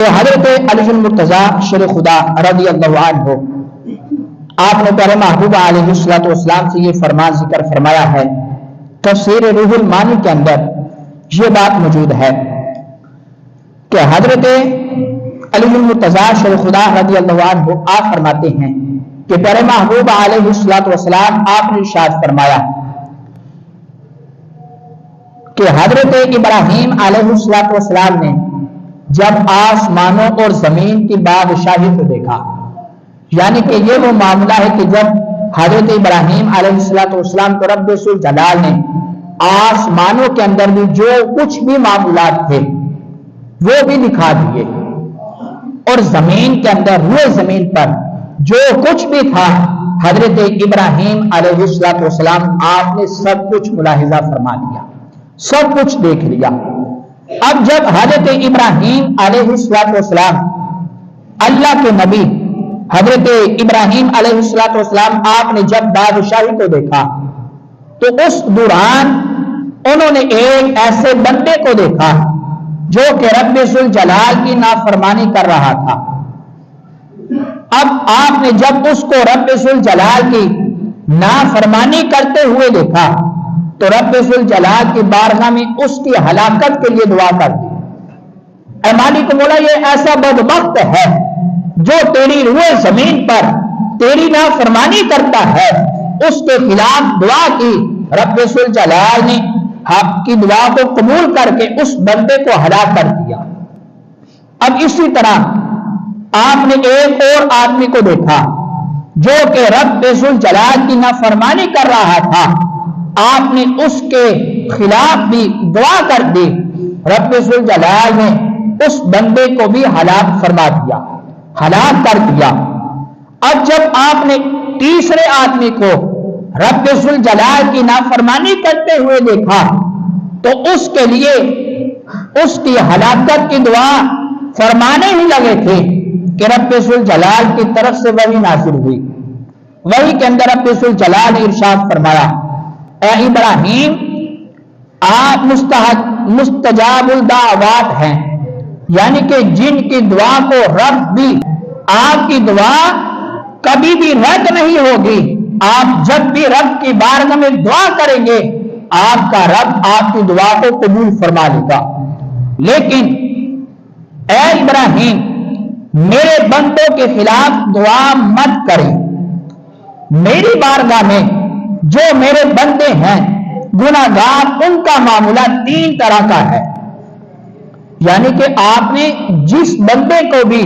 حضرت علی المرتضیٰ شیر خدا رضی اللہ عنہ آپ نے پیارے محبوب علیہ الصلوۃ والسلام سے یہ فرمان ذکر فرمایا ہے. تفسیر روح المانی کے اندر یہ بات موجود ہے کہ حضرت علی المرتضیٰ شیر خدا رضی اللہ عنہ آپ فرماتے ہیں کہ پیارے محبوب علیہ الصلوۃ والسلام آپ نے ارشاد فرمایا کہ حضرت ابراہیم علیہ الصلوۃ والسلام نے جب آسمانوں اور زمین کی بادشاہی کو دیکھا، یعنی کہ یہ وہ معاملہ ہے کہ جب حضرت ابراہیم علیہ الصلوۃ والسلام کو رب ذوالجلال نے آسمانوں کے اندر بھی جو کچھ بھی معاملات تھے وہ بھی دکھا دیے، اور زمین کے اندر روئے زمین پر جو کچھ بھی تھا حضرت ابراہیم علیہ الصلوۃ والسلام آپ نے سب کچھ ملاحظہ فرما لیا، سب کچھ دیکھ لیا. اب جب حضرت ابراہیم علیہ الصلوۃ والسلام اللہ کے نبی حضرت ابراہیم علیہ الصلوۃ والسلام آپ نے جب بادشاہی کو دیکھا تو اس دوران انہوں نے ایک ایسے بندے کو دیکھا جو کہ رب ذوالجلال کی نافرمانی کر رہا تھا. اب آپ نے جب اس کو رب ذوالجلال کی نافرمانی کرتے ہوئے دیکھا تو رب ذوالجلال کی بارگاہ میں اس کی ہلاکت کے لیے دعا کر دی. اے مالک مولا، یہ ایسا بدبخت ہے جو تیری روئے زمین پر تیری نافرمانی کرتا ہے، اس کے خلاف دعا کی. رب ذوالجلال نے آپ کی دعا کو قبول کر کے اس بندے کو ہلاک کر دیا. اب اسی طرح آپ نے ایک اور آدمی کو دیکھا جو کہ رب ذوالجلال کی نافرمانی کر رہا تھا، آپ نے اس کے خلاف بھی دعا کر دی. رب ذوالجلال نے اس بندے کو بھی ہلاک فرما دیا، ہلاک کر دیا. اب جب آپ نے تیسرے آدمی کو رب ذوالجلال کی نافرمانی کرتے ہوئے دیکھا تو اس کے لیے اس کی ہلاکت کی دعا فرمانے ہی لگے تھے کہ رب ذوالجلال کی طرف سے وحی نازل ہوئی. وحی کے اندر رب ذوالجلال نے ارشاد فرمایا، اے ابراہیم، آپ مستجاب الدعوات ہیں، یعنی کہ جن کی دعا کو رب بھی آپ کی دعا کبھی بھی رد نہیں ہوگی. آپ جب بھی رب کی بارگاہ میں دعا کریں گے آپ کا رب آپ کی دعا کو قبول فرما لے گا. لیکن اے ابراہیم، میرے بندوں کے خلاف دعا مت کریں. میری بارگاہ میں جو میرے بندے ہیں گناہگار، ان کا معاملہ تین طرح کا ہے. یعنی کہ آپ نے جس بندے کو بھی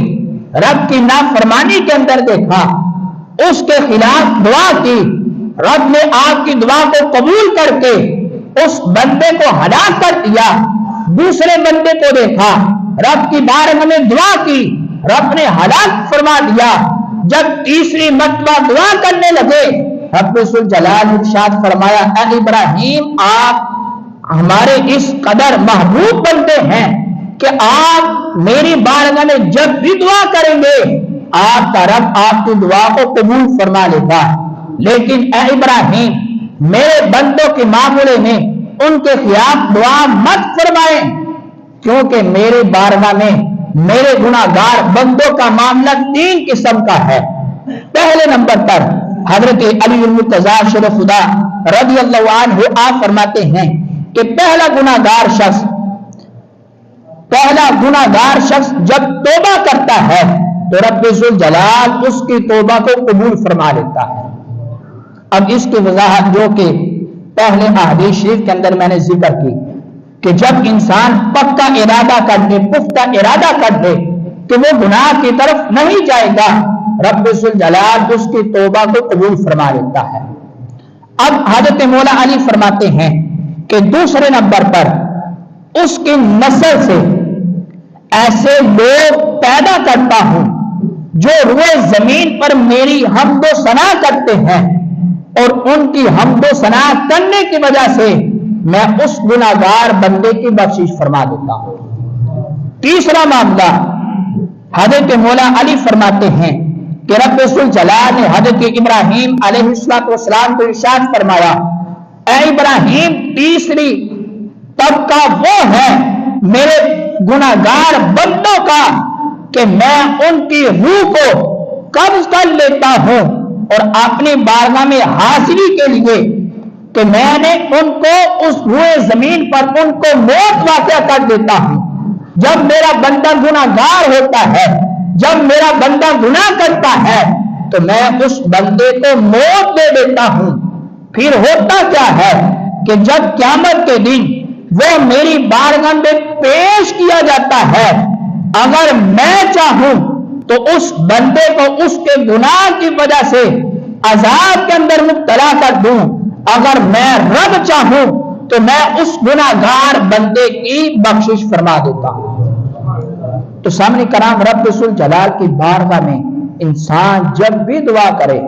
رب کی نافرمانی کے اندر دیکھا اس کے خلاف دعا کی، رب نے آپ کی دعا کو قبول کر کے اس بندے کو ہلاک کر دیا. دوسرے بندے کو دیکھا، رب کی بارگاہ میں دعا کی، رب نے ہلاک فرما دیا. جب تیسری مرتبہ دعا کرنے لگے رب ذوالجلال نے ارشاد فرمایا، اے ابراہیم، آپ ہمارے اس قدر محبوب بندے ہیں کہ آپ میری بارگاہ میں جب بھی دعا کریں گے آپ کا رب آپ کی دعا کو قبول فرما لے گا. لیکن اے ابراہیم، میرے بندوں کے معاملے میں ان کے خلاف دعا مت فرمائیں، کیونکہ میرے بارگاہ میں میرے گناہگار بندوں کا معاملہ تین قسم کا ہے. پہلے نمبر پر حضرت علی المرتضیٰ شیر خدا رضی اللہ عنہ آپ فرماتے ہیں کہ پہلا گناہگار شخص جب توبہ کرتا ہے تو رب ذوالجلال اس کی توبہ کو قبول فرما لیتا ہے. اب اس کی وضاحت جو کہ پہلے احادیث شریف کے اندر میں نے ذکر کی کہ جب انسان پختہ ارادہ کر لے کہ وہ گناہ کی طرف نہیں جائے گا، رب ذوالجلال اس کی توبہ کو قبول فرما لیتا ہے. اب حضرت مولا علی فرماتے ہیں کہ دوسرے نمبر پر اس کی نسل سے ایسے لوگ پیدا کرتا ہوں جو روئے زمین پر میری حمد و ثنا کرتے ہیں، اور ان کی حمد و ثنا کرنے کی وجہ سے میں اس گناہگار بندے کی بخشش فرما دیتا ہوں. تیسرا معاملہ حضرت مولا علی فرماتے ہیں کہ رب ذوالجلال نے حضرت ابراہیم علیہ السلام کو ارشاد فرمایا، اے ابراہیم، تیسری طبقہ وہ ہے میرے گناہگار بندوں کا کہ میں ان کی روح کو قبض کر لیتا ہوں اور اپنی بارگاہ میں حاضری کے لیے کہ میں نے ان کو اس روئے زمین پر ان کو موت واقع کر دیتا ہوں۔ جب میرا بندہ گناہگار ہوتا ہے، جب میرا بندہ گناہ کرتا ہے تو میں اس بندے کو موت دے دیتا ہوں۔ پھر ہوتا کیا ہے کہ جب قیامت کے دن وہ میری بارگاہ میں پیش کیا جاتا ہے، اگر میں چاہوں تو اس بندے کو اس کے گناہ کی وجہ سے عذاب کے اندر مبتلا کر دوں، اگر میں رب چاہوں تو میں اس گناہگار بندے کی بخشش فرما دیتا ہوں۔ تو سامنے کرام، رب ذوالجلال کی بارگاہ میں انسان جب بھی دعا کرے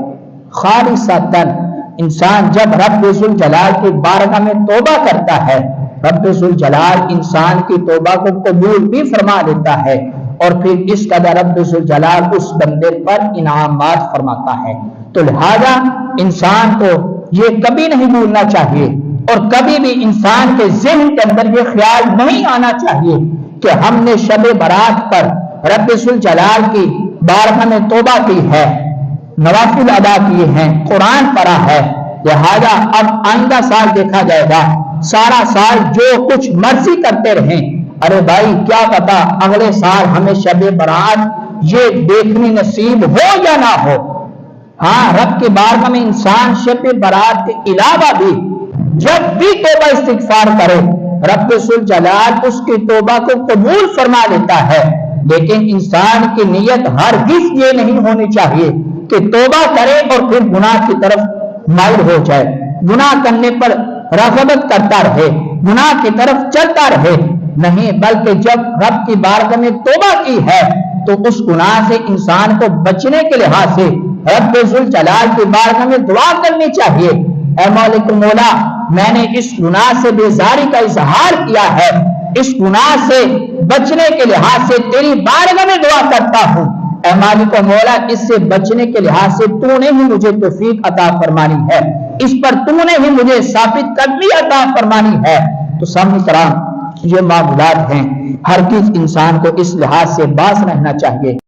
خالصتاً، انسان جب رب ذوالجلال کی بارگاہ میں توبہ کرتا ہے، رب ذوالجلال انسان کی توبہ کو قبول بھی فرما دیتا ہے اور پھر اس قدر رب ذوالجلال اس بندے پر انعامات فرماتا ہے۔ تو لہذا انسان کو یہ کبھی نہیں بھولنا چاہیے اور کبھی بھی انسان کے ذہن کے اندر یہ خیال نہیں آنا چاہیے کہ ہم نے شب برات پر رب ذوالجلال کی بارگاہ میں توبہ کی ہے، نوافل ادا کیے ہیں، قرآن پڑھا ہے، لہذا اب آئندہ سال دیکھا جائے گا، سارا سال جو کچھ مرضی کرتے رہیں۔ ارے بھائی، کیا پتا اگلے سال ہمیں شب برات یہ دیکھنی نصیب ہو یا نہ ہو۔ ہاں، رب کی بارگاہ میں انسان شب برات کے علاوہ بھی جب بھی توبہ استغفار کرے، رب ذوالجلال اس کی توبہ کو قبول فرما لیتا ہے۔ لیکن انسان کی نیت ہرگز یہ نہیں ہونی چاہیے کہ توبہ کرے اور پھر گناہ کی طرف مائل ہو جائے، گناہ کرنے پر رغبت کرتا رہے، گناہ کی طرف چلتا رہے۔ نہیں، بلکہ جب رب کی بارگاہ میں توبہ کی ہے تو اس گناہ سے انسان کو بچنے کے لحاظ سے رب ذوالجلال کی بارگاہ میں دعا کرنی چاہیے۔ اے مالک مولا، میں نے اس گناہ سے بیزاری کا اظہار کیا ہے، اس گناہ سے بچنے کے لحاظ سے تیری بارگاہ میں دعا کرتا ہوں۔ اے مالک مولا، اس سے بچنے کے لحاظ سے تو نے ہی مجھے توفیق عطا فرمانی ہے، اس پر تو نے ہی مجھے ثابت قدمی عطا فرمانی ہے۔ تو سامنے کرام، یہ معاملات ہیں، ہرگز انسان کو اس لحاظ سے باز رہنا چاہیے